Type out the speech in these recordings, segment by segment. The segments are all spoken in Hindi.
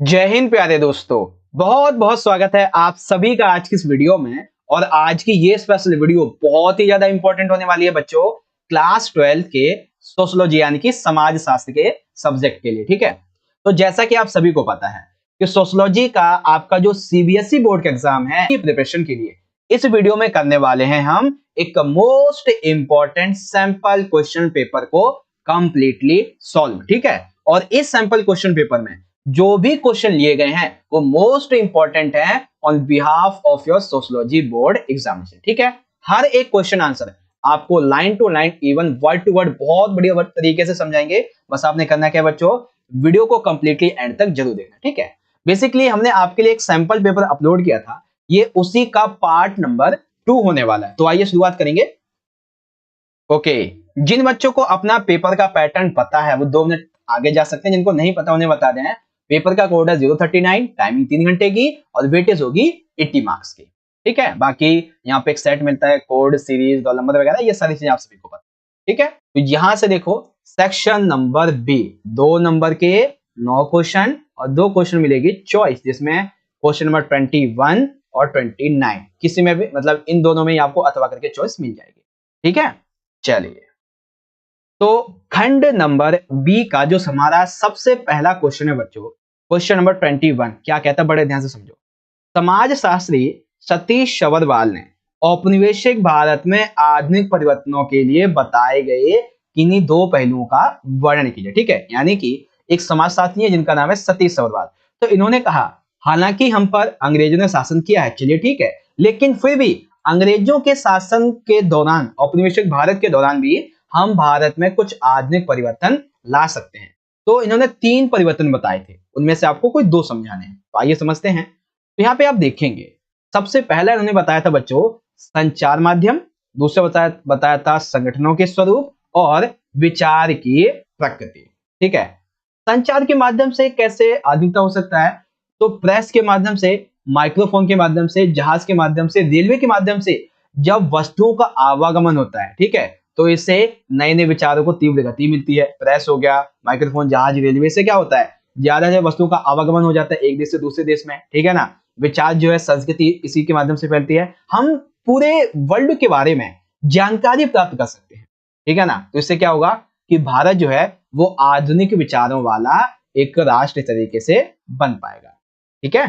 जय हिंद प्यारे दोस्तों। बहुत बहुत स्वागत है आप सभी का आज की इस वीडियो में। और आज की ये स्पेशल वीडियो बहुत ही ज्यादा इंपॉर्टेंट होने वाली है बच्चों, क्लास 12 के सोशियोलॉजी यानी कि समाज शास्त्र के सब्जेक्ट के लिए। ठीक है, तो जैसा कि आप सभी को पता है कि सोशियोलॉजी का आपका जो सीबीएसई बोर्ड का एग्जाम है, प्रिपरेशन के लिए इस वीडियो में करने वाले हैं हम एक most important sample question paper को कंप्लीटली सॉल्व। ठीक है, और इस सैंपल क्वेश्चन पेपर में जो भी क्वेश्चन लिए गए हैं वो मोस्ट इंपॉर्टेंट है on behalf of your sociology board examination. ठीक है, हर एक क्वेश्चन आंसर आपको line to line even word to word बहुत बढ़िया तरीके से समझाएंगे। बस आपने करना क्या है बच्चों, वीडियो को कंप्लीटली एंड तक जरूर देखना। ठीक है, बेसिकली हमने आपके लिए एक सैंपल पेपर अपलोड किया था, ये उसी का पार्ट नंबर 2 होने वाला है। तो आइए शुरुआत करेंगे। ओके, जिन बच्चों को अपना पेपर का पैटर्न पता है वो 2 मिनट आगे जा सकते हैं, जिनको नहीं पता उन्हें बता दें। पेपर का कोड है 039, टाइमिंग 3 घंटे की और वेटेज होगी 80 मार्क्स की। ठीक है, बाकी यहाँ पे एक सेट मिलता है, कोड, सीरीज, रोल नंबर वगैरह, ये सारी चीजें आप सभी को पता। ठीक है, तो यहां से देखो सेक्शन नंबर बी, 2 नंबर के 9 क्वेश्चन और 2 क्वेश्चन मिलेगी चॉइस, जिसमें क्वेश्चन नंबर 21 और 29 किसी में भी, मतलब इन दोनों में आपको अथवा करके चॉइस मिल जाएगी। ठीक है, चलिए तो खंड नंबर बी का जो हमारा सबसे पहला क्वेश्चन है बच्चों, क्वेश्चन नंबर 21 क्या कहता है, बड़े ध्यान से समझो। समाज शास्त्री सतीश सवरवाल ने औपनिवेशिक भारत में आधुनिक परिवर्तनों के लिए बताए गए किन्हीं 2 पहलुओं का वर्णन कीजिए। ठीक है, यानी कि एक समाजशास्त्री है जिनका नाम है सतीश सवरवाल। तो इन्होंने कहा हालांकि हम पर अंग्रेजों ने शासन किया है, चलिए ठीक है, लेकिन फिर भी अंग्रेजों के शासन के दौरान, औपनिवेशिक भारत के दौरान भी हम भारत में कुछ आधुनिक परिवर्तन ला सकते हैं। तो इन्होंने 3 परिवर्तन बताए थे, उनमें से आपको कोई 2 समझाने हैं। तो आइए समझते हैं। तो यहाँ पे आप देखेंगे सबसे पहला इन्होंने बताया था बच्चों संचार माध्यम, दूसरा बताया था संगठनों के स्वरूप और विचार की प्रकृति। ठीक है, संचार के माध्यम से कैसे आधुनिकता हो सकता है, तो प्रेस के माध्यम से, माइक्रोफोन के माध्यम से, जहाज के माध्यम से, रेलवे के माध्यम से जब वस्तुओं का आवागमन होता है, ठीक है, तो इससे नए नए विचारों को तीव्र गति मिलती है। प्रेस हो गया, माइक्रोफोन, जहाज, रेलवे से क्या होता है, ज्यादा से वस्तुओं का आवागमन हो जाता है एक देश से दूसरे देश में। ठीक है ना, विचार जो है, संस्कृति इसी के माध्यम से फैलती है। हम पूरे वर्ल्ड के बारे में जानकारी प्राप्त कर सकते हैं। ठीक है ना, तो इससे क्या होगा कि भारत जो है वो आधुनिक विचारों वाला एक राष्ट्र तरीके से बन पाएगा। ठीक है,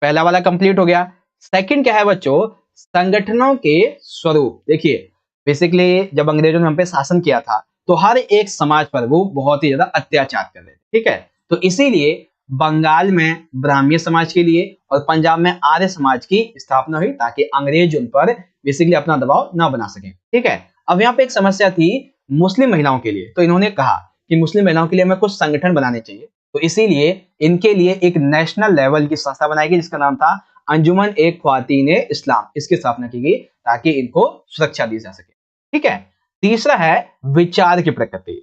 पहला वाला कंप्लीट हो गया। सेकंड क्या है बच्चों, संगठनों के स्वरूप। देखिए बेसिकली जब अंग्रेजों ने हम पे शासन किया था तो हर एक समाज पर वो बहुत ही ज्यादा अत्याचार कर रहे थे। ठीक है, तो इसीलिए बंगाल में ब्राह्मण समाज के लिए और पंजाब में आर्य समाज की स्थापना हुई, ताकि अंग्रेज उन पर बेसिकली अपना दबाव ना बना सके। ठीक है, अब यहाँ पे एक समस्या थी मुस्लिम महिलाओं के लिए, तो इन्होंने कहा कि मुस्लिम महिलाओं के लिए हमें कुछ संगठन बनाने चाहिए। तो इसीलिए इनके लिए एक नेशनल लेवल की संस्था बनाई गई जिसका नाम था अंजुमन ए ख्वातीन इस्लाम, इसकी स्थापना की गई ताकि इनको सुरक्षा दी जा सके। ठीक है, तीसरा है विचार की प्रकृति,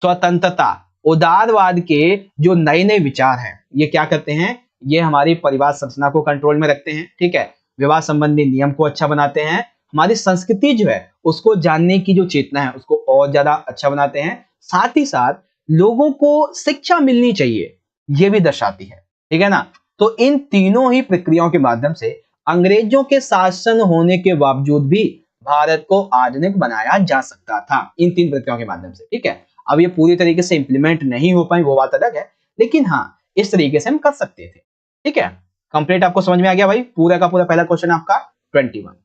स्वतंत्रता। उदारवाद के जो नए नए विचार हैं ये क्या करते हैं, ये हमारी परिवार संरचना को कंट्रोल में रखते हैं। ठीक है, विवाह संबंधी नियम को अच्छा बनाते हैं, हमारी संस्कृति जो है उसको जानने की जो चेतना है उसको और ज्यादा अच्छा बनाते हैं। साथ ही साथ लोगों को शिक्षा मिलनी चाहिए ये भी दर्शाती है। ठीक है ना, तो इन तीनों ही प्रक्रियाओं के माध्यम से अंग्रेजों के शासन होने के बावजूद भी भारत को आधुनिक बनाया जा सकता था, इन 3 प्रक्रियाओं के माध्यम से। ठीक है, अब ये पूरी तरीके से इंप्लीमेंट नहीं हो पाई वो बात अलग है, लेकिन हाँ इस तरीके से हम कर सकते थे। ठीक है, कंप्लीट आपको समझ में आ गया भाई, पूरा का पूरा पहला क्वेश्चन आपका 21।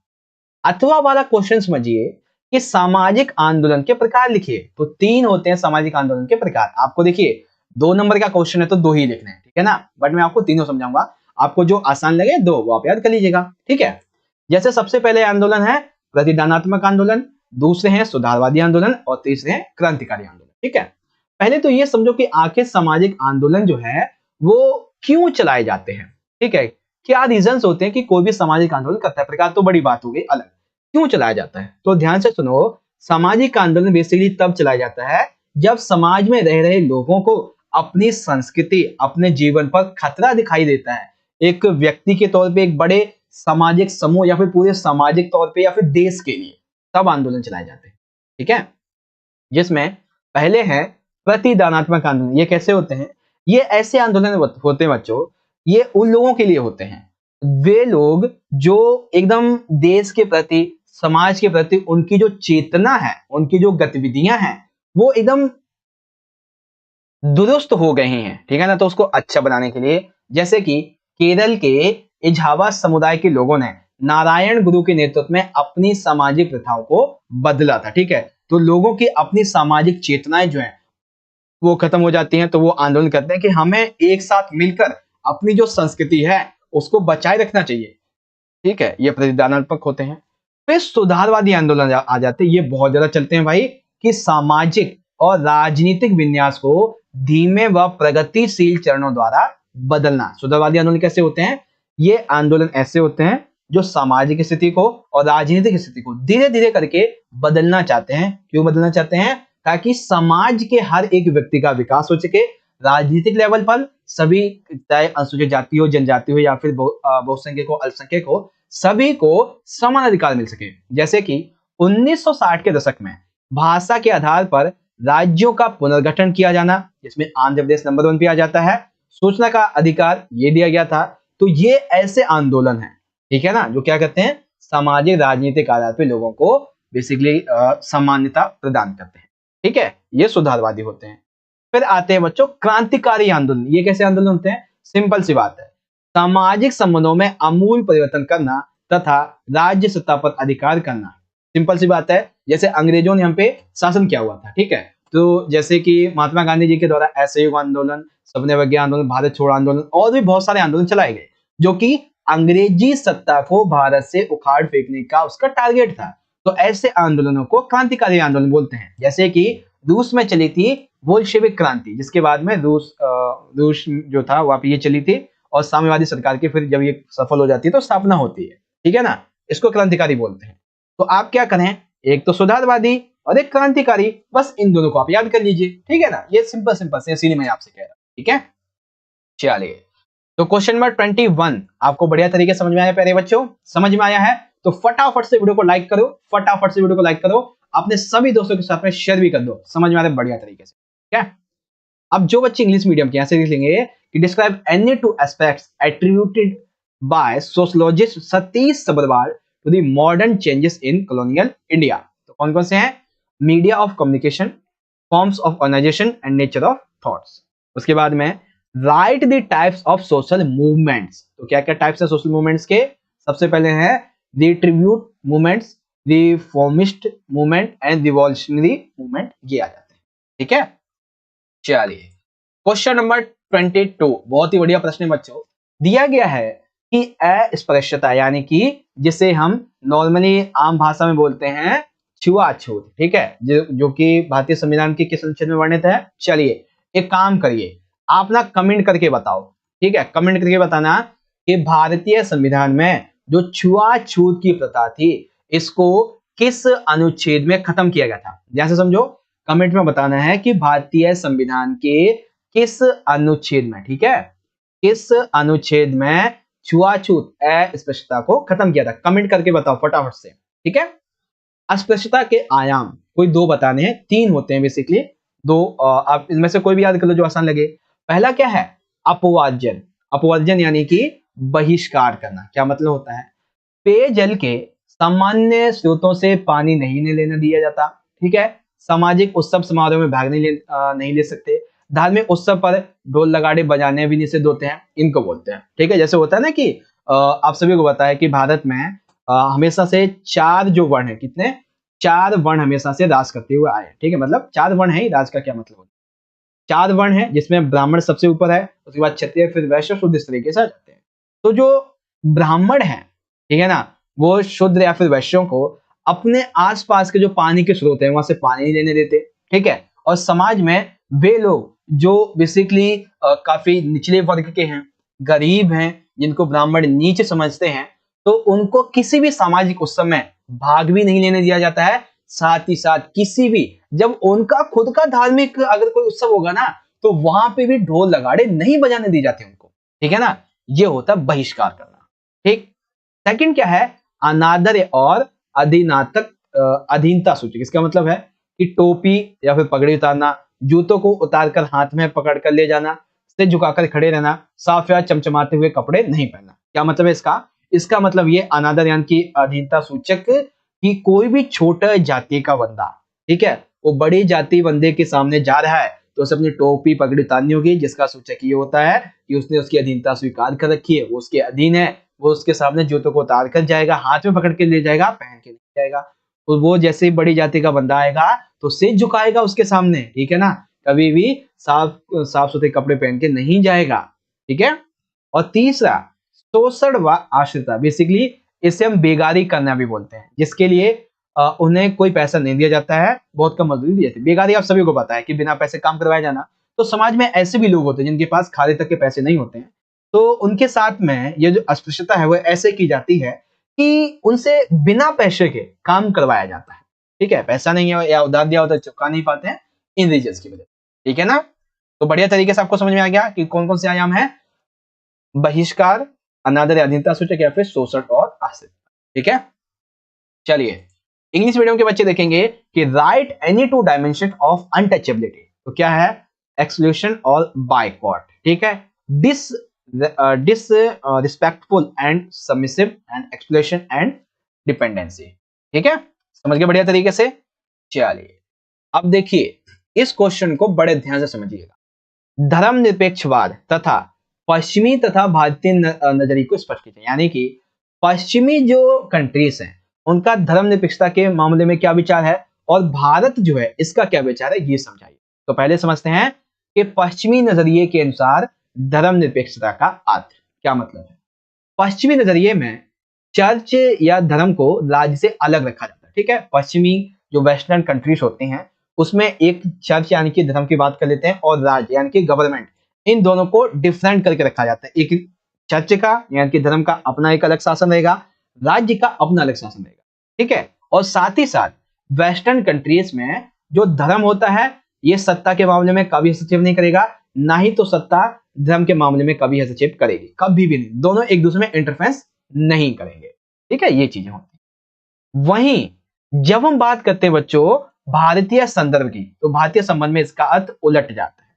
अथवा वाला क्वेश्चन समझिए कि सामाजिक आंदोलन के प्रकार लिखिए। तो 3 होते हैं सामाजिक आंदोलन के प्रकार। आपको देखिए 2 नंबर का क्वेश्चन है तो 2 ही लिखने हैं, ठीक है ना, बट मैं आपको तीनों समझाऊंगा, आपको जो आसान लगे 2 वो आप याद कर लीजिएगा। ठीक है, जैसे सबसे पहले आंदोलन है प्रतिदानात्मक आंदोलन, दूसरे हैं सुधारवादी आंदोलन और तीसरे हैं क्रांतिकारी आंदोलन। ठीक है, पहले तो ये समझो कि आखिर सामाजिक आंदोलन जो है वो क्यों चलाए जाते हैं। ठीक है, क्या रीजंस होते हैं कि कोई भी सामाजिक आंदोलन करता है, प्रकार तो बड़ी बात हो गई अलग, क्यों चलाया जाता है। तो ध्यान से सुनो, सामाजिक आंदोलन बेसिकली तब चलाया जाता है जब समाज में रह रहे लोगों को अपनी संस्कृति, अपने जीवन पर खतरा दिखाई देता है, एक व्यक्ति के तौर पे, एक बड़े सामाजिक समूह या फिर पूरे सामाजिक तौर पे या फिर देश के लिए, तब आंदोलन चलाए जाते हैं। ठीक है, जिसमें पहले है प्रतिदानात्मक आंदोलन। ये कैसे होते हैं, ये ऐसे आंदोलन होते हैं बच्चों, ये उन लोगों के लिए होते हैं, वे लोग जो एकदम देश के प्रति, समाज के प्रति उनकी जो चेतना है, उनकी जो गतिविधियां हैं, वो एकदम दुरुस्त हो गए हैं, ठीक है ना। तो उसको अच्छा बनाने के लिए, जैसे कि केरल के इजावा समुदाय के लोगों ने नारायण गुरु के नेतृत्व में अपनी सामाजिक प्रथाओं को बदला था, ठीक है। तो लोगों की अपनी सामाजिक चेतनाएं जो है वो खत्म हो जाती हैं, तो वो आंदोलन करते हैं कि हमें एक साथ मिलकर अपनी जो संस्कृति है उसको बचाए रखना चाहिए, ठीक है। ये प्रतिदानात्मक होते हैं। फिर सुधारवादी आंदोलन आ जाते हैं, ये बहुत ज्यादा चलते हैं भाई, कि सामाजिक और राजनीतिक विन्यास को धीमे व प्रगतिशील चरणों द्वारा बदलना। सुधारवादी आंदोलन कैसे होते हैं? ये आंदोलन ऐसे होते हैं जो सामाजिक स्थिति को और राजनीतिक स्थिति को धीरे धीरे करके बदलना चाहते हैं। क्यों बदलना चाहते हैं? ताकि समाज के हर एक व्यक्ति का विकास हो सके, राजनीतिक लेवल पर सभी, चाहे अनुसूचित जाति हो, जनजाति हो या फिर बहुसंख्यक हो, अल्पसंख्यक हो, सभी को समान अधिकार मिल सके। जैसे कि 1960 के दशक में भाषा के आधार पर राज्यों का पुनर्गठन किया जाना, जिसमें आंध्र प्रदेश नंबर 1 पे आ जाता है। सूचना का अधिकार ये दिया गया था। तो ये ऐसे आंदोलन है, ठीक है ना, जो क्या कहते हैं, सामाजिक राजनीतिक आधार पर लोगों को बेसिकली समानता प्रदान करते हैं, ठीक है। ये सुधारवादी होते हैं। फिर आते हैं बच्चों क्रांतिकारी आंदोलन। ये कैसे आंदोलन होते हैं? सिंपल सी बात है, सामाजिक संबंधों में आमूल परिवर्तन करना तथा राज्य सत्ता पर अधिकार करना। सिंपल सी बात है, जैसे अंग्रेजों ने हम पे शासन किया हुआ था, ठीक है। तो जैसे कि महात्मा गांधी जी के द्वारा असहयोग आंदोलन, सविनय अवज्ञा आंदोलन, भारत छोड़ो आंदोलन और भी बहुत सारे आंदोलन चलाए गए, जो कि अंग्रेजी सत्ता को भारत से उखाड़ फेंकने का उसका टारगेट था। तो ऐसे आंदोलनों को क्रांतिकारी आंदोलन बोलते हैं। जैसे कि रूस में चली थी बोल्शेविक क्रांति, जिसके बाद में रूस जो था वहां पे ये चली थी, और साम्यवादी सरकार की फिर जब ये सफल हो जाती है तो स्थापना होती है, ठीक है ना। इसको क्रांतिकारी बोलते हैं। तो आप क्या करें, एक तो सुधारवादी और एक क्रांतिकारी, बस इन दोनों को आप याद कर लीजिए, ठीक है ना। ये सिंपल सिंपल से, इसीलिए मैं आपसे कह रहा हूं, ठीक है। चलिए, तो क्वेश्चन नंबर 21 आपको बढ़िया तरीके समझ में आया प्यारे बच्चों? समझ में आया है तो फटाफट से वीडियो को लाइक करो, फटाफट से वीडियो को लाइक करो, अपने सभी दोस्तों के साथ में शेयर भी कर दो। समझ में आ रहा है बढ़िया तरीके से, ठीक है। अब जो बच्चे इंग्लिश मीडियम के ऐसे लिख लेंगे कि describe any two aspects attributed by sociologist Satish Sabarwal to the modern changes in colonial India. तो कौन कौन से हैं? Media of communication, forms of organisation and nature of thoughts. उसके बाद में write the types of social movements. तो क्या क्या टाइप्स है सोशल मूवमेंट्स के? सबसे पहले है the tribute movements, reformist movement and revolutionary movement, ये आ जाते हैं, ठीक है। चलिए, क्वेश्चन नंबर 22 बहुत ही बढ़िया प्रश्न है बच्चों। दिया गया है कि अस्पृश्यता, यानी कि जिसे हम नॉर्मली आम भाषा में बोलते हैं छुआछूत, ठीक है, जो कि भारतीय संविधान के किस अनुच्छेद में वर्णित है? चलिए एक काम करिए, आप ना कमेंट करके बताओ, ठीक है। कमेंट करके बताना कि भारतीय संविधान में जो छुआछूत की प्रथा थी, इसको किस अनुच्छेद में खत्म किया गया था? जैसे समझो, कमेंट में बताना है कि भारतीय संविधान के किस अनुच्छेद में, ठीक है, किस अनुच्छेद में छुआछूत अस्पृश्यता को खत्म किया था। कमेंट करके बताओ फटाफट से, ठीक है। अस्पृश्यता के आयाम कोई दो बताने हैं, तीन होते हैं बेसिकली, दो, आप इनमें से कोई भी याद कर लो जो आसान लगे। पहला क्या है? अपवर्जन। अपवर्जन यानी कि बहिष्कार करना। क्या मतलब होता है? पेयजल के सामान्य स्रोतों से पानी नहीं लेने दिया जाता, ठीक है। सामाजिक उत्सव समारोह में भाग नहीं ले सकते। धार्मिक उत्सव पर ढोल लगाड़े बजाने भी निषिद्ध होते हैं, इनको बोलते हैं, ठीक है। जैसे होता है ना कि आप सभी को पता है कि भारत में हमेशा से 4 जो वर्ण है, कितने? 4 वर्ण हमेशा से राज करते हुए आए, ठीक है। मतलब 4 वर्ण है, राज का क्या मतलब होता है? 4 वर्ण है, जिसमें ब्राह्मण सबसे ऊपर है, उसके बाद क्षत्रिय, फिर वैश्य, शुद्र, इस तरीके से आ जाते हैं। तो जो ब्राह्मण है, ठीक है ना, वो शुद्र या फिर वैश्यों को अपने आसपास के जो पानी के स्रोत हैं वहां से पानी नहीं लेने देते, ठीक है। और समाज में वे लोग जो बेसिकली काफी निचले वर्ग के हैं, गरीब हैं, जिनको ब्राह्मण नीच समझते हैं, तो उनको किसी भी सामाजिक उत्सव में भाग भी नहीं लेने दिया जाता है। साथ ही साथ किसी भी, जब उनका खुद का धार्मिक अगर कोई उत्सव होगा ना, तो वहां पे भी ढोल लगाड़े नहीं बजाने दी जाते उनको, ठीक है ना। ये होता है बहिष्कार करना, ठीक। सेकंड क्या है? अनादर और अधीनता सूचक। इसका मतलब है कि टोपी या फिर पगड़ी उतारना, जूतों को उतारकर हाथ में पकड़ कर ले जाना, सिर झुकाकर खड़े रहना, साफ या चमचमाते हुए कपड़े नहीं पहनना। क्या मतलब है इसका? इसका मतलब ये अनादर यानी कि अधीनता सूचक कि कोई भी छोटा जाति का बंदा, ठीक है, वो बड़ी जाति बंदे के सामने जा रहा है तो उसे अपनी टोपी पगड़ी उतारनी होगी, जिसका सूचक ये होता है कि उसने उसकी अधीनता स्वीकार कर रखी है, वो उसके अधीन है, वो उसके सामने जूतों को उतार कर जाएगा, हाथ में पकड़ के ले जाएगा, पहन के नहीं जाएगा। तो वो जैसे ही बड़ी जाति का बंदा आएगा तो सिर झुकाएगा उसके सामने, ठीक है ना, कभी भी साफ साफ सुथरे कपड़े पहन के नहीं जाएगा, ठीक है। और तीसरा शोषण व आश्रिता, बेसिकली इसे हम बेगारी करना भी बोलते हैं, जिसके लिए उन्हें कोई पैसा नहीं दिया जाता है, बहुत कम मजदूरी दी जाती है। बेगारी आप सभी को पता है कि बिना पैसे काम करवाया जाना। तो समाज में ऐसे भी लोग होते हैं जिनके पास खाने तक के पैसे नहीं होते हैं, तो उनके साथ में ये जो अस्पृश्यता है वो ऐसे की जाती है कि उनसे बिना पैसे के काम करवाया जाता है, ठीक है। पैसा नहीं है या उधार दिया होता है, चुका नहीं पाते हैं इन रीजंस की वजह, ठीक है ना। तो बढ़िया तरीके से आपको समझ में आ गया कि कौन कौन से आयाम है, बहिष्कार, अनादर या अधीनता सूचक या फिर शोषण और आश्रित, ठीक है। चलिए इंग्लिश मीडियम के बच्चे देखेंगे कि write any two dimension of untouchability, तो क्या है, एक्सक्लूशन और बायकॉट, ठीक है, disrespectful and submissive and exploration and dependency, ठीक है, समझ गए बढ़िया तरीके से। चलिए अब देखिए इस क्वेश्चन को बड़े ध्यान से समझिएगा। धर्मनिरपेक्षवाद तथा पश्चिमी तथा भारतीय नजरिए को स्पष्ट कीजिए, यानी कि पश्चिमी जो कंट्रीज हैं उनका धर्मनिरपेक्षता के मामले में क्या विचार है और भारत जो है इसका क्या विचार है, ये समझाइए। तो पहले समझते हैं कि पश्चिमी नजरिए के अनुसार धर्मनिरपेक्षता का अर्थ क्या मतलब है। पश्चिमी नजरिए में चर्च या धर्म को राज्य से अलग रखा जाता है, ठीक है। पश्चिमी जो वेस्टर्न कंट्रीज होते हैं उसमें एक चर्च यानी कि धर्म की बात कर लेते हैं और राज्य यानी कि गवर्नमेंट, इन दोनों को डिफरेंट करके रखा जाता है। एक चर्च का यानी कि धर्म का अपना एक अलग शासन रहेगा, राज्य का अपना अलग शासन रहेगा, ठीक है। और साथ ही साथ वेस्टर्न कंट्रीज में जो धर्म होता है ये सत्ता के मामले में कभी हस्तक्षेप नहीं करेगा, ना ही तो सत्ता धर्म के मामले में कभी हस्तक्षेप करेगी, कभी भी नहीं, दोनों एक दूसरे में इंटरफेरेंस नहीं करेंगे, ठीक है, ये चीजें होती हैं। वहीं जब हम बात करते हैं बच्चों भारतीय संदर्भ की, तो भारतीय संबंध में इसका अर्थ उलट जाता है।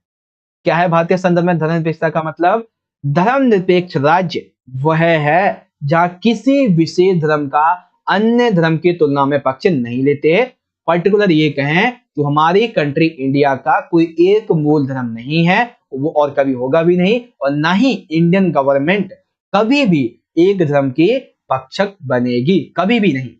क्या है भारतीय संदर्भ में धर्मनिरपेक्षता का मतलब? धर्मनिरपेक्ष राज्य वह है जहां किसी विशेष धर्म का अन्य धर्म की तुलना में पक्ष नहीं लेते। पर्टिकुलर ये कहें तो हमारी कंट्री इंडिया का कोई एक मूल धर्म नहीं है, वो और कभी होगा भी नहीं, और ना ही इंडियन गवर्नमेंट कभी भी एक धर्म के पक्षक बनेगी, कभी भी नहीं,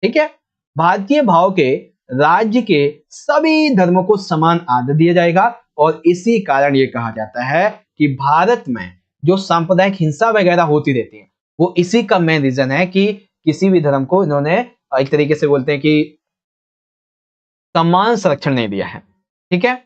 ठीक है। भारतीय भाव के राज्य के सभी धर्मों को समान आदर दिया जाएगा और इसी कारण ये कहा जाता है कि भारत में जो सांप्रदायिक हिंसा वगैरह होती रहती है वो इसी का मेन रीजन है कि किसी भी धर्म को इन्होंने एक तरीके से बोलते हैं कि समान संरक्षण नहीं दिया है, ठीक है।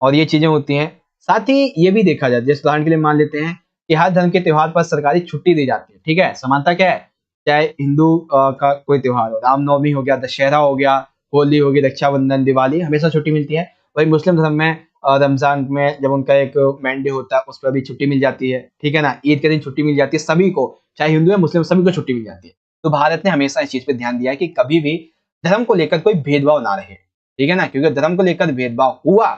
और ये चीजें होती हैं। साथ ही ये भी देखा जाता है, जैसे उदाहरण के लिए मान लेते हैं कि हर धर्म के त्योहार पर सरकारी छुट्टी दी जाती है, ठीक है। समानता क्या है, चाहे हिंदू का कोई त्योहार हो, रामनवमी हो गया, दशहरा हो गया, होली होगी, रक्षाबंधन, दिवाली, हमेशा छुट्टी मिलती है। वही मुस्लिम धर्म में रमजान में जब उनका एक मैंडे होता है उस पर भी छुट्टी मिल जाती है, ठीक है ना। ईद के दिन छुट्टी मिल जाती है सभी को, चाहे हिंदू या मुस्लिम, सभी को छुट्टी मिल जाती है। तो भारत ने हमेशा इस चीज पे ध्यान दिया है कि कभी भी धर्म को लेकर कोई भेदभाव ना रहे, ठीक है ना, क्योंकि धर्म को लेकर भेदभाव हुआ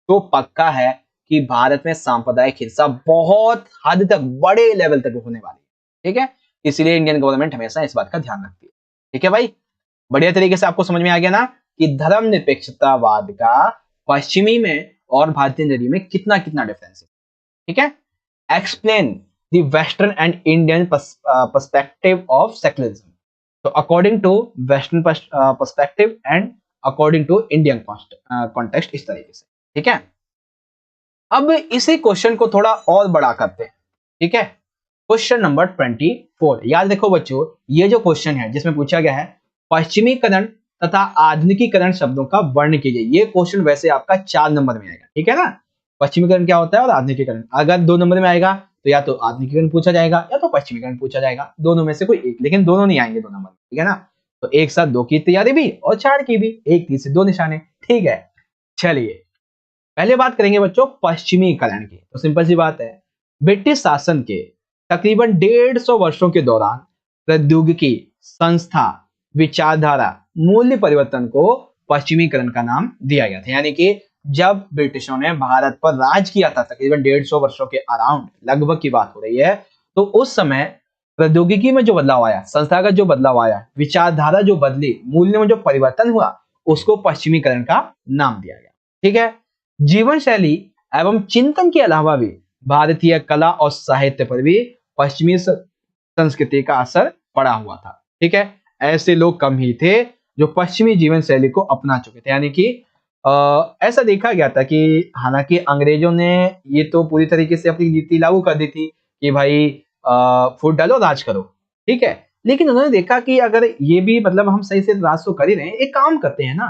तो पक्का है कि भारत में सांप्रदायिक हिंसा बहुत हद तक, बड़े लेवल तक होने वाली है, ठीक है। इसलिए इंडियन गवर्नमेंट हमेशा इस बात का ध्यान रखती है, ठीक है भाई। बढ़िया तरीके से आपको समझ में आ गया ना कि धर्मनिरपेक्षतावाद का पश्चिमी में और भारतीय नजरिए में कितना कितना डिफरेंस है, ठीक है। Explain the western and Indian perspective of secularism, तो according to western perspective and according to Indian context, इस तरीके से, ठीक है। अब इसी क्वेश्चन को थोड़ा और बड़ा करते हैं, ठीक है। क्वेश्चन नंबर 24, याद रखो बच्चों ये जो क्वेश्चन है जिसमें पूछा गया है पश्चिमीकरण तथा आधुनिकीकरण शब्दों का वर्ण कीजिए। ये क्वेश्चन वैसे आपका 4 नंबर में आएगा, ठीक है ना। पश्चिमीकरण क्या होता है और आधुनिकीकरण, अगर 2 नंबर में आएगा तो या तो आधुनिकीकरण पूछा जाएगा या तो पश्चिमीकरण पूछा जाएगा, दोनों में से कोई एक, लेकिन दोनों नहीं आएंगे 2 नंबर, ठीक है ना। तो एक साथ 2 की तैयारी भी और 4 की भी, एक तीर से 2 निशाने, ठीक है। चलिए पहले बात करेंगे बच्चों पश्चिमीकरण की। तो सिंपल सी बात है, ब्रिटिश शासन के तकरीबन 150 वर्षों के दौरान प्रौद्योगिकी, संस्था, विचारधारा, मूल्य परिवर्तन को पश्चिमीकरण का नाम दिया गया था। यानी कि जब ब्रिटिशों ने भारत पर राज किया था, तकरीबन 150 वर्षों के अराउंड लगभग की बात हो रही है, तो उस समय प्रौद्योगिकी में जो बदलाव आया, संस्थागत जो बदलाव आया, विचारधारा जो बदली, मूल्यों में जो परिवर्तन हुआ, उसको पश्चिमीकरण का नाम दिया गया। ठीक है। जीवन शैली एवं चिंतन के अलावा भी भारतीय कला और साहित्य पर भी पश्चिमी संस्कृति का असर पड़ा हुआ था। ठीक है। ऐसे लोग कम ही थे जो पश्चिमी जीवन शैली को अपना चुके थे, यानी कि ऐसा देखा गया था कि हालांकि अंग्रेजों ने ये तो पूरी तरीके से अपनी नीति लागू कर दी थी कि भाई फूट डालो राज करो। ठीक है। लेकिन उन्होंने देखा कि अगर ये भी मतलब हम सही से राज तो कर ही रहे हैं, एक काम करते हैं ना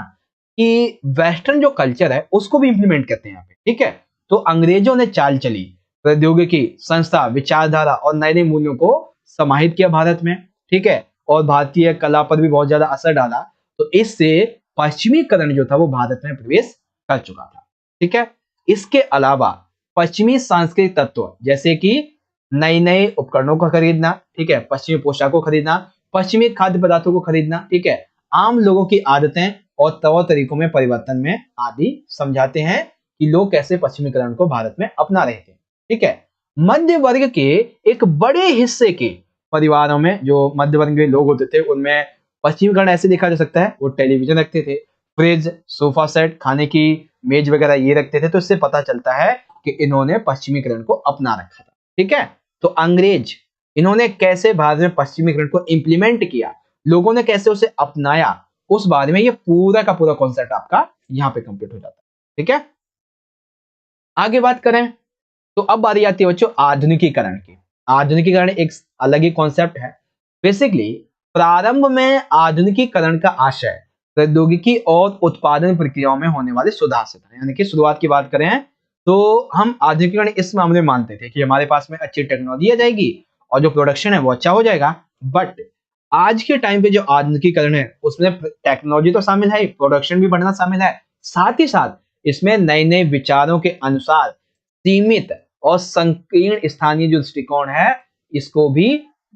कि वेस्टर्न जो कल्चर है उसको भी इंप्लीमेंट करते हैं यहाँ पे। ठीक है। तो अंग्रेजों ने चाल चली, प्रौद्योगिकी, संस्था, विचारधारा और नए नए मूल्यों को समाहित किया भारत में। ठीक है। और भारतीय कला पर भी बहुत ज्यादा असर डाला। तो इससे पश्चिमीकरण जो था वो भारत में प्रवेश कर चुका था। ठीक है। इसके अलावा पश्चिमी सांस्कृतिक तत्व जैसे कि नए नए उपकरणों का खरीदना, ठीक है, पश्चिमी पोशाकों को खरीदना, पश्चिमी खाद्य पदार्थों को खरीदना, ठीक है, आम लोगों की आदतें और तौर तरीकों में परिवर्तन में आदि समझाते हैं कि लोग कैसे पश्चिमीकरण को भारत में अपना रहे थे। ठीक है। मध्य वर्ग के एक बड़े हिस्से के परिवारों में, जो मध्य वर्ग के लोग होते थे, उनमें पश्चिमीकरण ऐसे देखा जा सकता है, वो टेलीविजन रखते थे, फ्रिज, सोफा सेट, खाने की मेज वगैरह ये रखते थे। तो इससे पता चलता है कि इन्होंने पश्चिमीकरण को अपना रखा था। ठीक है। तो अंग्रेज इन्होंने कैसे भारत में पश्चिमीकरण को इंप्लीमेंट किया, लोगों ने कैसे उसे अपनाया, उस बारे में ये पूरा का पूरा कॉन्सेप्ट आपका यहां पे कंप्लीट हो जाता है। ठीक है। आगे बात करें तो अब बारी आती है बच्चों आधुनिकीकरण की। आधुनिकीकरण एक अलग ही कॉन्सेप्ट है। बेसिकली प्रारंभ में आधुनिकीकरण का आशय प्रौद्योगिकी और उत्पादन प्रक्रियाओं में होने वाले सुधार से था। यानी कि शुरुआत की बात करें तो हम आधुनिकीकरण इस मामले में मानते थे कि हमारे पास में अच्छी टेक्नोलॉजी आ जाएगी और जो प्रोडक्शन है वो अच्छा हो जाएगा। बट आज के टाइम पे जो आधुनिकीकरण है उसमें टेक्नोलॉजी तो शामिल है, प्रोडक्शन भी बढ़ना शामिल है, साथ ही साथ इसमें नए नए विचारों के अनुसार सीमित और संकीर्ण स्थानीय जो दृष्टिकोण है इसको भी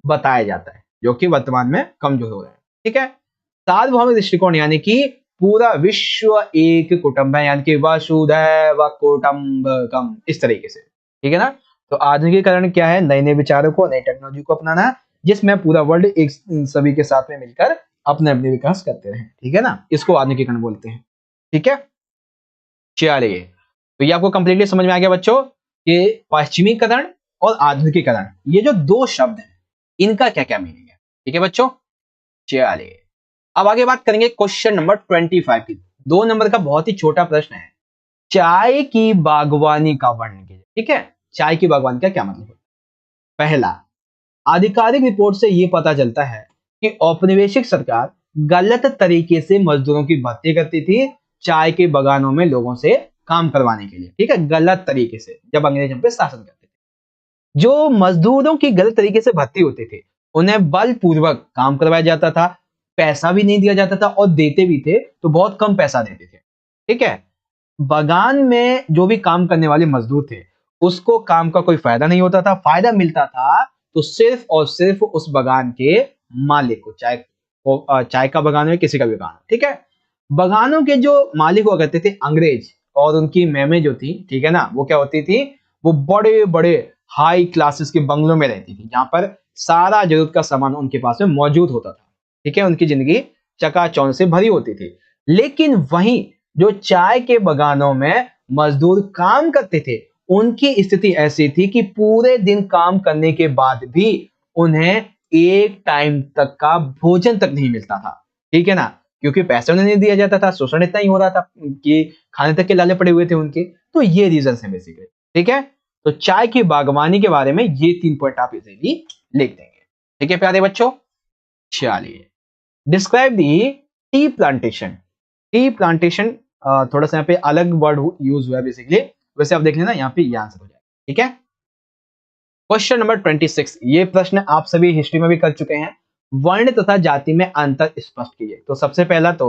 बताया जाता है, जो कि वर्तमान में कमजोर हो रहा है। ठीक है। सार्वभौमिक दृष्टिकोण यानी कि पूरा विश्व एक कुटुंब है, यानी कि वसुधैव कुटुंबकम, इस तरीके से। ठीक है ना। तो आधुनिकीकरण क्या है, नए नए विचारों को, नई टेक्नोलॉजी को अपनाना, जिसमें पूरा वर्ल्ड एक सभी के साथ में मिलकर अपने अपने विकास करते रहे। ठीक है ना, इसको आधुनिकीकरण बोलते हैं। ठीक है। चलिए, तो ये आपको कंप्लीटली समझ में आ गया बच्चों कि पश्चिमीकरण और आधुनिकीकरण ये जो दो शब्द हैं इनका क्या क्या मीनिंग है। ठीक है बच्चों। चलिए, अब आगे बात करेंगे क्वेश्चन नंबर 25 की। 2 नंबर का बहुत ही छोटा प्रश्न है, चाय की बागवानी का वर्णन कीजिए। ठीक है। चाय की बागवानी का क्या मतलब है। पहला, आधिकारिक रिपोर्ट से यह पता चलता है कि औपनिवेशिक सरकार गलत तरीके से मजदूरों की भर्ती करती थी चाय के बागानों में लोगों से काम करवाने के लिए। ठीक है, गलत तरीके से, जब अंग्रेज हम पे शासन करते थे, जो मजदूरों की गलत तरीके से भर्ती होते थे उन्हें बलपूर्वक काम करवाया जाता था, पैसा भी नहीं दिया जाता था, और देते भी थे तो बहुत कम पैसा देते थे। ठीक है। बागान में जो भी काम करने वाले मजदूर थे उसको काम का कोई फायदा नहीं होता था, फायदा मिलता था तो सिर्फ और सिर्फ उस बागान के मालिक को, चाय का बागान हो किसी का भी बागान। ठीक है। बागानों के जो मालिक हुआ करते थे अंग्रेज, और उनकी मैमें जो थी, ठीक है ना, वो क्या होती थी, वो बड़े बड़े हाई क्लासेस के बंगलों में रहती थी जहां पर सारा जरूरत का सामान उनके पास में मौजूद होता था। ठीक है। उनकी जिंदगी चकाचौंध से भरी होती थी। लेकिन वहीं जो चाय के बागानों में मजदूर काम करते थे उनकी स्थिति ऐसी थी कि पूरे दिन काम करने के बाद भी उन्हें एक टाइम तक का भोजन तक नहीं मिलता था। ठीक है ना, क्योंकि पैसा उन्हें नहीं दिया जाता था, शोषण इतना ही हो रहा था कि खाने तक के लाले पड़े हुए थे उनके। तो ये रीजन है बेसिकली। ठीक है। तो चाय की बागवानी के बारे में ये 3 पॉइंट आप इजीली लिख देंगे। ठीक है प्यारे बच्चों। चलिए, describe the tea plantation. Tea plantation थोड़ा सा यहाँ पे अलग वर्ड यूज हुआ है बेसिकली, वैसे आप देख लेना यहाँ पे ये आंसर हो जाएगा। ठीक है। क्वेश्चन नंबर 26, ये प्रश्न आप सभी हिस्ट्री में भी कर चुके हैं। वर्ण तथा जाति में अंतर स्पष्ट कीजिए। तो सबसे पहला तो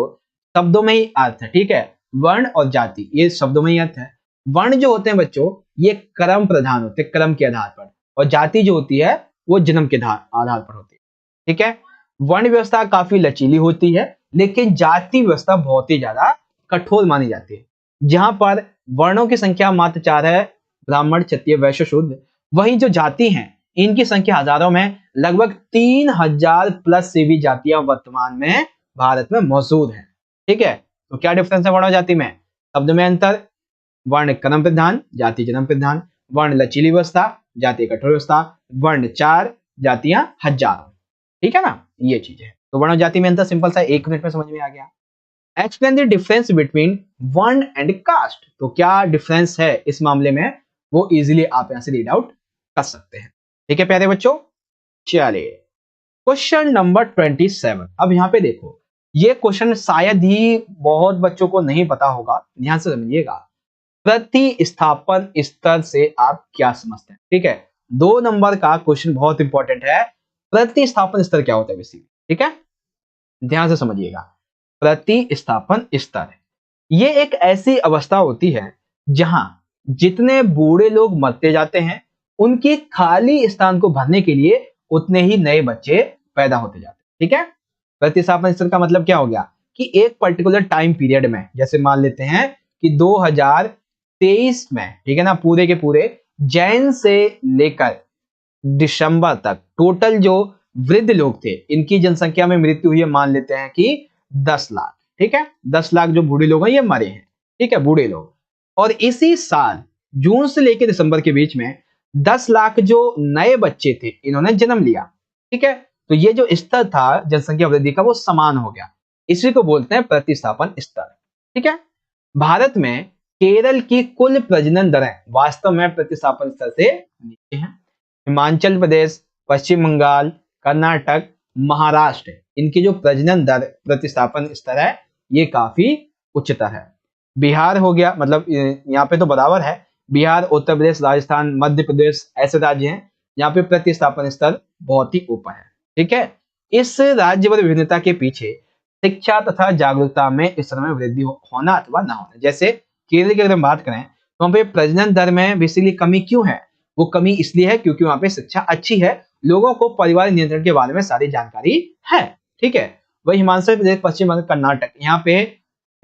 शब्दों में ही अर्थ है। ठीक है। वर्ण और जाति ये शब्दों में ही अर्थ है। वर्ण जो होते हैं बच्चों ये क्रम प्रधान होते हैं, क्रम के आधार पर, और जाति जो होती है वो जन्म के आधार पर होती है। ठीक है। वर्ण व्यवस्था काफी लचीली होती है लेकिन जाति व्यवस्था बहुत ही ज्यादा कठोर मानी जाती है। जहां पर वर्णों की संख्या मात्र 4 है, ब्राह्मण, क्षत्रिय, वैश्य, शूद्र। वहीं जो जाति हैं इनकी संख्या हजारों में, लगभग 3000 प्लस से भी जातियां वर्तमान में भारत में मौजूद हैं। ठीक है, तो क्या डिफरेंस है वर्ण और जाति में? शब्द में अंतर, वर्ण कर्म प्रधान, जाति जन्म प्रधान। वर्ण लचीली व्यवस्था, जाति कठोर व्यवस्था। वर्ण 4, जातियां हजारों। ठीक है ना, ये चीज है। तो वर्ण और जाति में अंतर सिंपल सा 1 मिनट में समझ में आ गया। एक्सप्लेन द डिफरेंस बिटवीन वर्ण एंड कास्ट। तो क्या डिफरेंस है इस मामले में, वो इजीली आप यहां से रीड आउट कर सकते हैं। ठीक है प्यारे बच्चों, चलिए क्वेश्चन नंबर 27। अब यहां पे देखो, ये क्वेश्चन शायद ही बहुत बच्चों को नहीं पता होगा, ध्यान से समझिएगा। प्रतिस्थापन स्तर से आप क्या समझते हैं? ठीक है, 2 नंबर का क्वेश्चन बहुत इंपॉर्टेंट है। प्रतिस्थापन स्तर क्या होता है बेसिकली? ठीक है, ध्यान से समझिएगा। प्रतिस्थापन स्तर ये एक ऐसी अवस्था होती है जहां जितने बूढ़े लोग मरते जाते हैं, उनके खाली स्थान को भरने के लिए उतने ही नए बच्चे पैदा होते जाते हैं। ठीक है, प्रतिस्थापन स्तर का मतलब क्या हो गया कि एक पर्टिकुलर टाइम पीरियड में, जैसे मान लेते हैं कि 2023 में, ठीक है ना, पूरे के पूरे जैन से लेकर दिसंबर तक टोटल जो वृद्ध लोग थे, इनकी जनसंख्या में मृत्यु हुई है, मान लेते हैं कि 10 लाख। ठीक है, 10 लाख जो बूढ़े लोग हैं ये मरे हैं। ठीक है, बूढ़े लोग। और इसी साल जून से लेकर दिसंबर के बीच में 10 लाख जो नए बच्चे थे इन्होंने जन्म लिया। ठीक है, तो ये जो स्तर था जनसंख्या वृद्धि का वो समान हो गया। इसी को बोलते हैं प्रतिस्थापन स्तर। ठीक है, भारत में केरल की कुल प्रजनन दरें वास्तव में प्रतिस्थापन स्तर से नीचे हैं। हिमाचल प्रदेश, पश्चिम बंगाल, कर्नाटक, महाराष्ट्र, इनकी जो प्रजनन दर प्रतिस्थापन स्तर है ये काफी उच्चतर है। बिहार हो गया, मतलब यहाँ पे तो बराबर है। बिहार, उत्तर प्रदेश, राजस्थान, मध्य प्रदेश ऐसे राज्य हैं यहाँ पे प्रतिस्थापन स्तर बहुत ही ऊपर है। ठीक है, इस राज्यवार विभिन्नता के पीछे शिक्षा तथा जागरूकता में इस समय वृद्धि होना अथवा ना होना। जैसे केरल की अगर हम बात करें तो वहां पे प्रजनन दर में बेसिकली कमी क्यों है? वो कमी इसलिए है क्योंकि वहां पे शिक्षा अच्छी है, लोगों को परिवार नियंत्रण के बारे में सारी जानकारी है। ठीक है, वही हिमाचल प्रदेश, पश्चिम बंगाल, कर्नाटक, यहाँ पे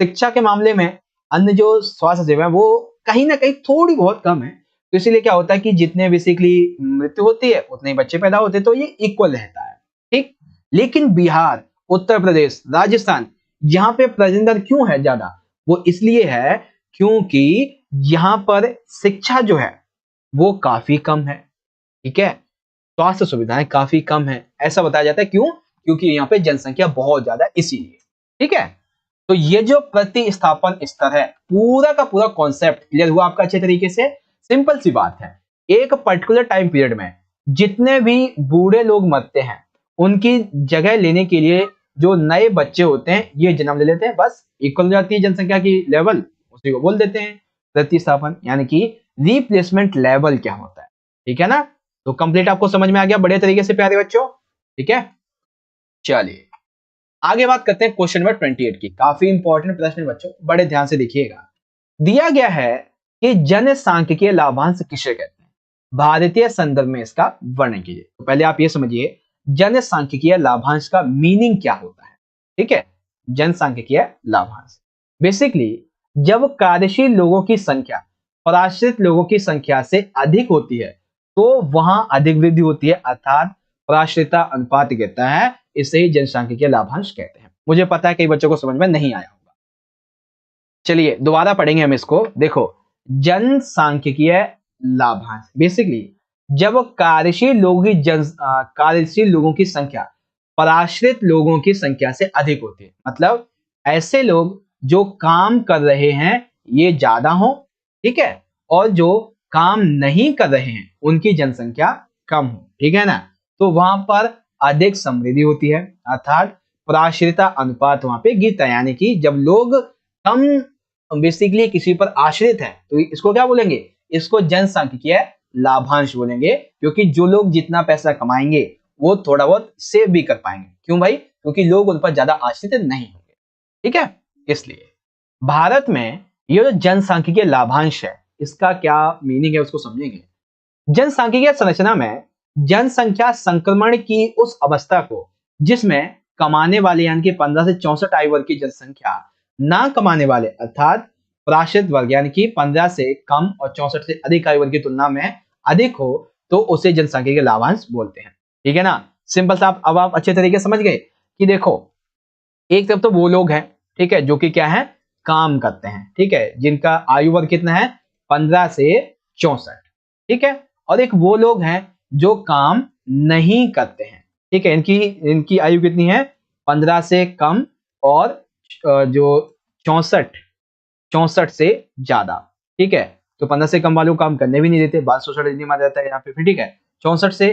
शिक्षा के मामले में अन्य जो स्वास्थ्य सेवा है वो कहीं ना कहीं थोड़ी बहुत कम है। तो इसीलिए क्या होता है कि जितने बेसिकली मृत्यु होती है उतने ही बच्चे पैदा होते हैं, तो ये इक्वल रहता है। ठीक, लेकिन बिहार, उत्तर प्रदेश, राजस्थान, यहाँ पे प्रजनन दर क्यों है ज्यादा? वो इसलिए है क्योंकि यहाँ पर शिक्षा जो है वो काफी कम है। ठीक है, स्वास्थ्य सुविधाएं काफी कम है, ऐसा बताया जाता है। क्यों? क्योंकि यहाँ पे जनसंख्या बहुत ज्यादा है, इसीलिए। ठीक है, तो ये जो प्रतिस्थापन स्तर है, पूरा का पूरा कॉन्सेप्ट क्लियर हुआ आपका अच्छे तरीके से? सिंपल सी बात है, एक पर्टिकुलर टाइम पीरियड में जितने भी बूढ़े लोग मरते हैं उनकी जगह लेने के लिए जो नए बच्चे होते हैं ये जन्म ले लेते हैं, बस इक्वल हो जाती है जनसंख्या की लेवल, उसी को बोल देते हैं प्रतिस्थापन, यानी कि रिप्लेसमेंट लेवल क्या होता है। ठीक है ना, तो कंप्लीट आपको समझ में आ गया बढ़िया तरीके से प्यारे बच्चों? ठीक है, चलिए आगे बात करते हैं क्वेश्चन नंबर 28 की। काफी इंपॉर्टेंट प्रश्न है बच्चों, बड़े ध्यान से देखिएगा। दिया गया है कि जनसांख्यिकीय लाभांश किसे कहते हैं, भारतीय संदर्भ में इसका वर्णन कीजिए। तो पहले आप ये समझिए जनसांख्यिकीय लाभांश का मीनिंग क्या होता है। ठीक है, जनसांख्यिकीय लाभांश बेसिकली जब कार्यशील लोगों की संख्या पराश्रित लोगों की संख्या से अधिक होती है तो वहां अधिक वृद्धि होती है, अर्थात पराश्रिता अनुपात कहता है, इसे ही जनसांख्यिकीय लाभांश कहते हैं। मुझे पता है कई बच्चों को समझ में नहीं आया होगा, चलिए दोबारा पढ़ेंगे हम इसको। देखो, जनसांख्यिकीय लाभांश बेसिकली जब कार्यशील लोगों की संख्या पराश्रित लोगों की संख्या से अधिक होती है, मतलब ऐसे लोग जो काम कर रहे हैं ये ज्यादा हो, ठीक है, और जो काम नहीं कर रहे हैं उनकी जनसंख्या कम हो। ठीक है ना, तो वहां पर अधिक समृद्धि होती है, अर्थात पराश्रिता अनुपात वहां पे गिरता है। यानी कि जब लोग कम बेसिकली किसी पर आश्रित है तो इसको क्या बोलेंगे? इसको जनसांख्यिकीय लाभांश बोलेंगे, क्योंकि जो लोग जितना पैसा कमाएंगे वो थोड़ा बहुत सेव भी कर पाएंगे। क्यों भाई? क्योंकि लोग उन पर ज्यादा आश्रित नहीं होंगे। ठीक है, इसलिए भारत में ये जो जनसांख्यिकीय लाभांश है इसका क्या मीनिंग है उसको समझेंगे। जनसांख्यिकीय संरचना में जनसंख्या संक्रमण की उस अवस्था को जिसमें कमाने वाले यानी कि 15 से 64 आयु वर्ग की जनसंख्या ना कमाने वाले अर्थात पराश्रित वर्ग यानी कि 15 से कम और 64 से अधिक आयु वर्ग की तुलना में अधिक हो तो उसे जनसंख्या के लाभांश बोलते हैं। ठीक है ना, सिंपल सा। अब आप अच्छे तरीके से समझ गए कि देखो, एक तरफ तो वो लोग हैं, ठीक है, जो कि क्या है, काम करते हैं, ठीक है, जिनका आयु वर्ग कितना है, 15 से 64, ठीक है, और एक वो लोग हैं जो काम नहीं करते हैं, ठीक है, इनकी इनकी आयु कितनी है, 15 से कम और जो 64 से ज्यादा, ठीक है। तो 15 से कम वालों को काम करने भी नहीं देते, 62 नहीं माना जाता है यहाँ पे, फिर ठीक है, 64 से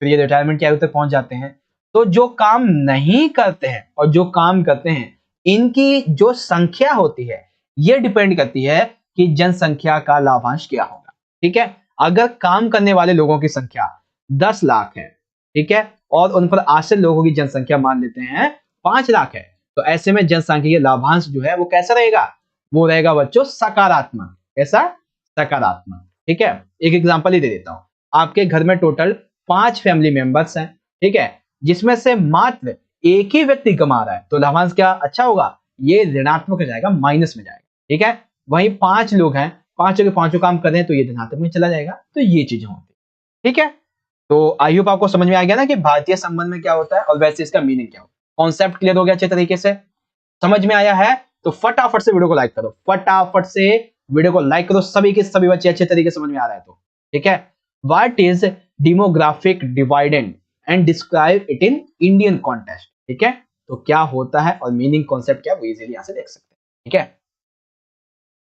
फिर ये रिटायरमेंट की आयु तक पहुंच जाते हैं। तो जो काम नहीं करते हैं और जो काम करते हैं, इनकी जो संख्या होती है ये डिपेंड करती है कि जनसंख्या का लाभांश क्या होगा, ठीक है। अगर काम करने वाले लोगों की संख्या 10 लाख है, ठीक है, और उन पर आश्रित लोगों की जनसंख्या मान लेते हैं 5 लाख है, तो ऐसे में जनसांख्यिकीय लाभांश जो है वो कैसा रहेगा, वो रहेगा बच्चों सकारात्मक। कैसा, सकारात्मक, ठीक है। एक एग्जांपल ही दे देता हूं, आपके घर में टोटल 5 फैमिली मेंबर्स हैं, ठीक है, जिसमें से मात्र एक ही व्यक्ति कमा रहा है, तो लाभांश क्या अच्छा होगा, ये ऋणात्मक हो जाएगा, माइनस में जाएगा, ठीक है। वहीं 5 लोग हैं, पांचों के पांचों काम कर रहे हैं, तो ये धनात्मक में चला जाएगा। तो ये चीजें होती है, ठीक है। तो आई होप आपको समझ में आ गया ना कि भारतीय संबंध में क्या होता है और वैसे इसका मीनिंग क्या होता है। कॉन्सेप्ट क्लियर हो गया अच्छे तरीके से, समझ में आया है, तो फटाफट से वीडियो को लाइक करो, फटाफट से वीडियो को लाइक करो, सभी के सभी बच्चे अच्छे तरीके से समझ में आ रहा है तो, ठीक है। What is demographic dividend and describe it in Indian context, ठीक है। तो क्या होता है और मीनिंग कॉन्सेप्ट क्या, वो इजीली यहां से देख सकते हैं, ठीक है।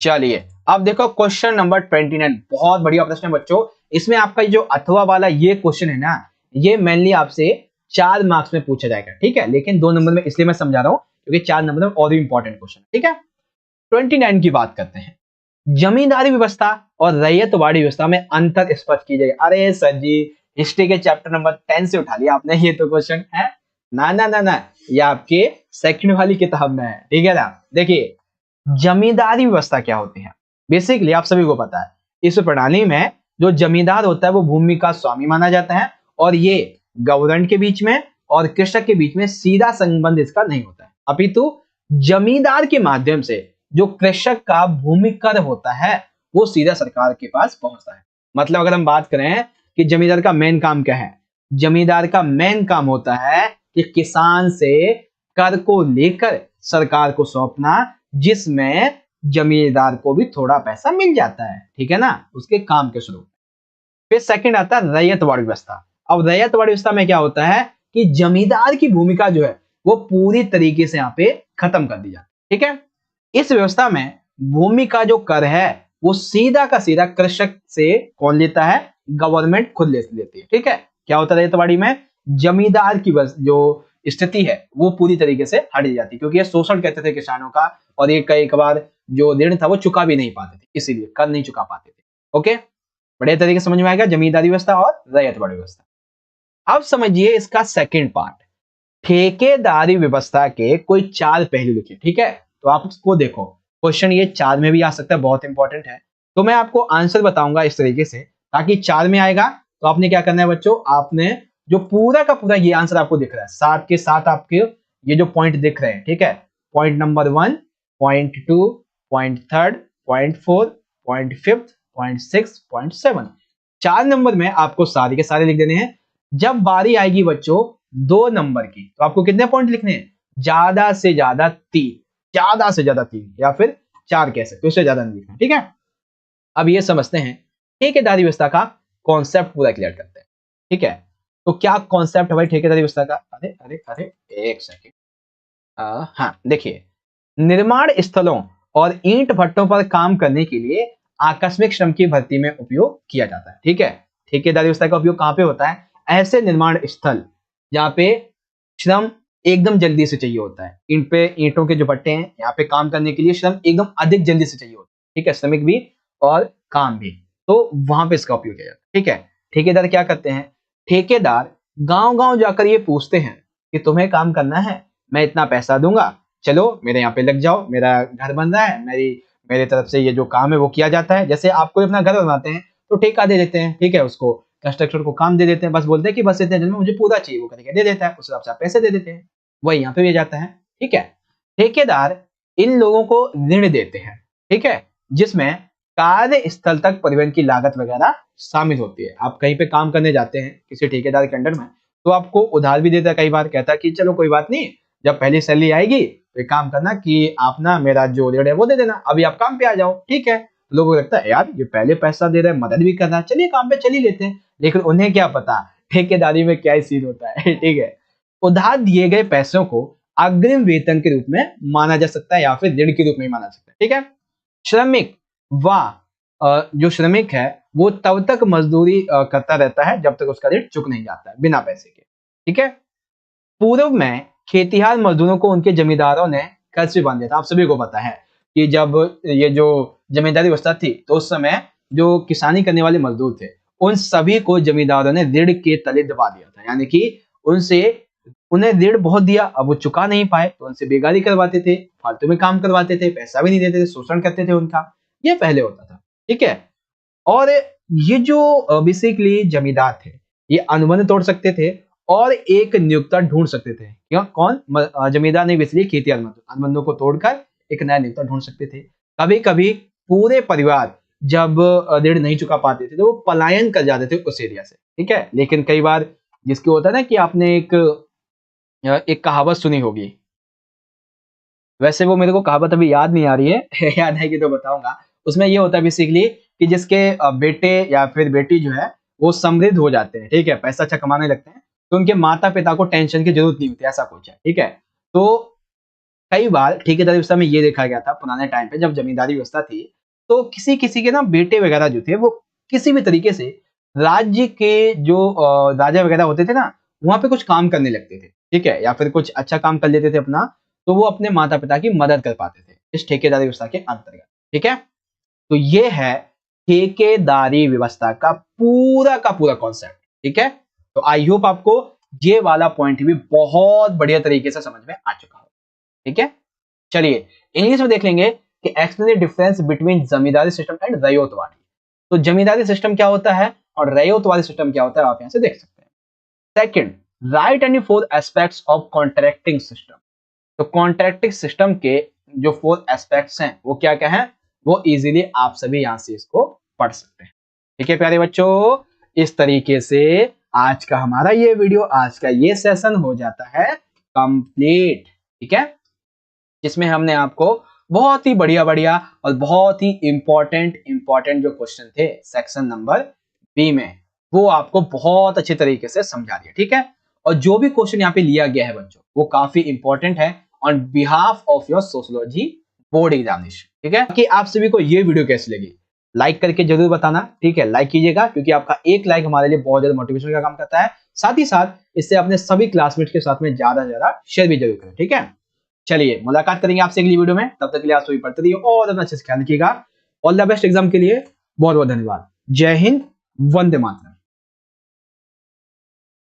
चलिए अब देखो क्वेश्चन नंबर 29, बहुत बढ़िया प्रश्न है बच्चों। इसमें आपका जो अथवा वाला ये क्वेश्चन है ना, ये मेनली आपसे 4 मार्क्स में पूछा जाएगा, ठीक है, लेकिन 2 नंबर में इसलिए मैं समझा रहा हूं क्योंकि 4 नंबर में और भी इंपॉर्टेंट क्वेश्चन है, ठीक है। 29 की बात करते हैं, जमींदारी व्यवस्था और रैयतवाड़ी व्यवस्था में अंतर स्पष्ट कीजिए। अरे सर जी, हिस्ट्री के चैप्टर नंबर 10 से उठा लिया आपने, ये तो क्वेश्चन है ना ना ना ना, ये आपके सेकंड वाली किताब में है, ठीक है ना। देखिए जमींदारी व्यवस्था क्या होती है, बेसिकली आप सभी को पता है, इस प्रणाली में जो जमींदार होता है वो भूमि का स्वामी माना जाता है, और ये गवर्नमेंट के बीच में और कृषक के बीच में सीधा संबंध इसका नहीं होता है, अपितु जमींदार के माध्यम से जो कृषक का भूमि कर होता है वो सीधा सरकार के पास पहुंचता है। मतलब अगर हम बात करें कि जमींदार का मेन काम क्या है, जमींदार का मेन काम होता है कि किसान से कर को लेकर सरकार को सौंपना, जिसमें जमींदार को भी थोड़ा पैसा मिल जाता है, ठीक है ना, उसके काम के स्वरूप। फिर सेकंड आता है रैयतवाड़ी व्यवस्था। अब रैयतवाड़ी व्यवस्था में क्या होता है कि जमींदार की भूमिका जो है वो पूरी तरीके से यहाँ पे खत्म कर दी जाती है, ठीक है। इस व्यवस्था में भूमि का जो कर है वो सीधा का सीधा कृषक से कौन लेता है, गवर्नमेंट खुद लेती है, ठीक है। क्या होता है रैयतवाड़ी में, जमींदार की जो स्थिति है वो पूरी तरीके से हट जाती है, क्योंकि ये शोषण कहते थे किसानों का, और ये कई बार जो ऋण था वो चुका भी नहीं पाते थे, इसीलिए कर नहीं चुका पाते थे। ओके, बड़े तरीके से समझ में आएगा जमींदारी व्यवस्था और रैयतवाड़ी व्यवस्था। अब समझिए इसका सेकंड पार्ट, ठेकेदारी व्यवस्था के कोई 4 पहलू लिखे, ठीक है। तो आप उसको देखो, क्वेश्चन ये 4 में भी आ सकता है, बहुत इंपॉर्टेंट है। तो मैं आपको आंसर बताऊंगा इस तरीके से, ताकि 4 में आएगा तो आपने क्या करना है बच्चों, आपने जो पूरा का पूरा ये आंसर आपको दिख रहा है, साथ के साथ आपके ये जो पॉइंट दिख रहे हैं, ठीक है, point number 1, point 2, point 3, point 4, point 5, point 6, point 7, 4 number में आपको सारे के सारे लिख देने हैं। जब बारी आएगी बच्चों 2 नंबर की, तो आपको कितने पॉइंट लिखने हैं, ज्यादा से ज्यादा 3, ज्यादा से ज्यादा 3 या फिर 4 कह सकते हो, उससे ज्यादा नहीं लिखना, ठीक है। अब ये समझते हैं ठेकेदारी व्यवस्था का कॉन्सेप्ट पूरा क्लियर करते हैं, ठीक है। तो क्या कॉन्सेप्ट है भाई ठेकेदारी व्यवस्था का, अरे अरे अरे एक सेकेंड, हाँ देखिए, निर्माण स्थलों और ईंट भट्टों पर काम करने के लिए आकस्मिक श्रम की भर्ती में उपयोग किया जाता है, ठीक है। ठेकेदारी व्यवस्था का उपयोग कहां पे होता है, ऐसे निर्माण स्थल जहां पे श्रम एकदम जल्दी से चाहिए होता है, इन पे ईंटों के जो भट्टे हैं यहाँ पे काम करने के लिए श्रम एकदम अधिक जल्दी से चाहिए होता है, ठीक है, श्रमिक भी और काम भी, तो वहां पे इसका उपयोग किया जाता है, ठीक है। ठेकेदार क्या करते हैं, ठेकेदार गांव गांव जाकर ये पूछते हैं कि तुम्हें काम करना है, मैं इतना पैसा दूंगा, चलो मेरे यहाँ पे लग जाओ, मेरा घर बन रहा है, मेरे तरफ से ये जो काम है वो किया जाता है। जैसे आपको अपना घर बनवाते हैं तो ठेका दे देते हैं, ठीक है, उसको कंस्ट्रक्टर को काम दे देते हैं, बस बोलते हैं कि बस इतने दिन में मुझे पूरा चाहिए, वो करके दे देता है, उस हिसाब से आप पैसे दे देते हैं, वही यहाँ पे भी जाता है, ठीक है। ठेकेदार इन लोगों को ऋण देते हैं, ठीक है, जिसमें कार्यस्थल तक परिवहन की लागत वगैरह शामिल होती है। आप कहीं पे काम करने जाते हैं किसी ठेकेदार के अंडर में, तो आपको उधार भी देता है, कई बार कहता है कि चलो कोई बात नहीं, जब पहली सैलरी आएगी तो एक काम करना कि आप ना मेरा जो ऋण है वो दे देना, अभी आप काम पे आ जाओ। ठीक है, लोगों को लगता है यार ये पहले पैसा दे रहा है, मदद भी कर रहा है, चलिए काम पे चल ही लेते हैं। लेकिन उन्हें क्या पता ठेकेदारी में क्या सीन होता है। ठीक है, उधार दिए गए पैसों को अग्रिम वेतन के रूप में माना जा सकता है या फिर ऋण के रूप में माना जा सकता है। ठीक है, श्रमिक व जो श्रमिक है वो तब तक मजदूरी करता रहता है जब तक उसका ऋण चुक नहीं जाता है बिना पैसे के। ठीक है, पूर्व में खेतिहार मजदूरों को उनके जमींदारों ने कर्ज भी बांध दिया था। आप सभी को पता है कि जब ये जो जमींदारी व्यवस्था थी तो उस समय जो किसानी करने वाले मजदूर थे उन सभी को जमींदारों ने ऋण के तले दबा दिया था, यानी कि उनसे उन्हें ऋण बहुत दिया, अब वो चुका नहीं पाए तो उनसे बेगारी करवाते थे, फालतू में काम करवाते थे, पैसा भी नहीं देते थे, शोषण करते थे उनका। ये पहले होता था। ठीक है, और ये जो बेसिकली जमींदार थे ये अनुबंध तोड़ सकते थे और एक नियोक्ता ढूंढ सकते थे। क्यों? कौन? जमींदार नहीं, बेसिकली खेतिहर मजदूर अनुबंधों को तोड़कर एक नया नियोक्ता ढूंढ सकते थे। कभी कभी पूरे परिवार जब ऋण नहीं चुका पाते थे तो वो पलायन कर जाते थे उस एरिया से। ठीक है, लेकिन कई बार जिसकी होता है ना कि आपने एक कहावत सुनी होगी, वैसे वो मेरे को कहावत अभी याद नहीं आ रही है याद आएगी तो बताऊंगा। उसमें ये होता है बेसिकली कि जिसके बेटे या फिर बेटी जो है वो समृद्ध हो जाते हैं, ठीक है, पैसा अच्छा कमाने लगते हैं, तो उनके माता पिता को टेंशन की जरूरत नहीं होती, ऐसा कुछ है। ठीक है, तो कई बार ठेकेदारी व्यवस्था में ये देखा गया था पुराने टाइम पे जब जमींदारी व्यवस्था थी, तो किसी किसी के ना बेटे वगैरह जो थे वो किसी भी तरीके से राज्य के जो राजा वगैरह होते थे ना वहां पे कुछ काम करने लगते थे। ठीक है, या फिर कुछ अच्छा काम कर लेते थे अपना, तो वो अपने माता पिता की मदद कर पाते थे इस ठेकेदारी व्यवस्था के अंतर्गत। ठीक है, तो ये है ठेकेदारी व्यवस्था का पूरा कॉन्सेप्ट। ठीक है, तो आई होप आपको ये वाला पॉइंट भी बहुत बढ़िया तरीके से समझ में आ चुका हो। ठीक है, चलिए इंग्लिश में देख लेंगे कि explain the difference between zamindari system and ryotwari. तो जमींदारी सिस्टम क्या होता है और रैयतवाड़ी सिस्टम क्या होता है, आप यहां से देख सकते हैं। Second, right any 4 aspects of contracting system. तो कॉन्ट्रैक्टिंग सिस्टम के जो 4 एस्पेक्ट्स हैं वो क्या क्या हैं, वो इजीली आप सभी यहां से इसको पढ़ सकते हैं। ठीक है प्यारे बच्चों, इस तरीके से आज का हमारा ये वीडियो, आज का ये सेशन हो जाता है कंप्लीट। ठीक है, जिसमें हमने आपको बहुत ही बढ़िया बढ़िया और बहुत ही इंपॉर्टेंट जो क्वेश्चन थे सेक्शन नंबर बी में, वो आपको बहुत अच्छे तरीके से समझा दिया। ठीक है, और जो भी क्वेश्चन यहाँ पे लिया गया है बच्चों वो काफी इंपॉर्टेंट है on behalf of your sociology board examination. ठीक है, कि आप सभी को ये वीडियो कैसी लगी लाइक करके जरूर बताना। ठीक है, लाइक कीजिएगा क्योंकि आपका एक लाइक हमारे लिए बहुत ज्यादा मोटिवेशन का काम करता है। साथ ही साथ इससे अपने सभी क्लासमेट्स के साथ में ज्यादा से ज्यादा शेयर भी जरूर करें। ठीक है, चलिए मुलाकात करेंगे आपसे अगली वीडियो में, तब तक के लिए आप सभी पढ़ते रहिए और अपना अच्छे से ख्याल रखिएगा। ऑल द बेस्ट एग्जाम के लिए, बहुत बहुत धन्यवाद। जय हिंद, वंदे मातरम।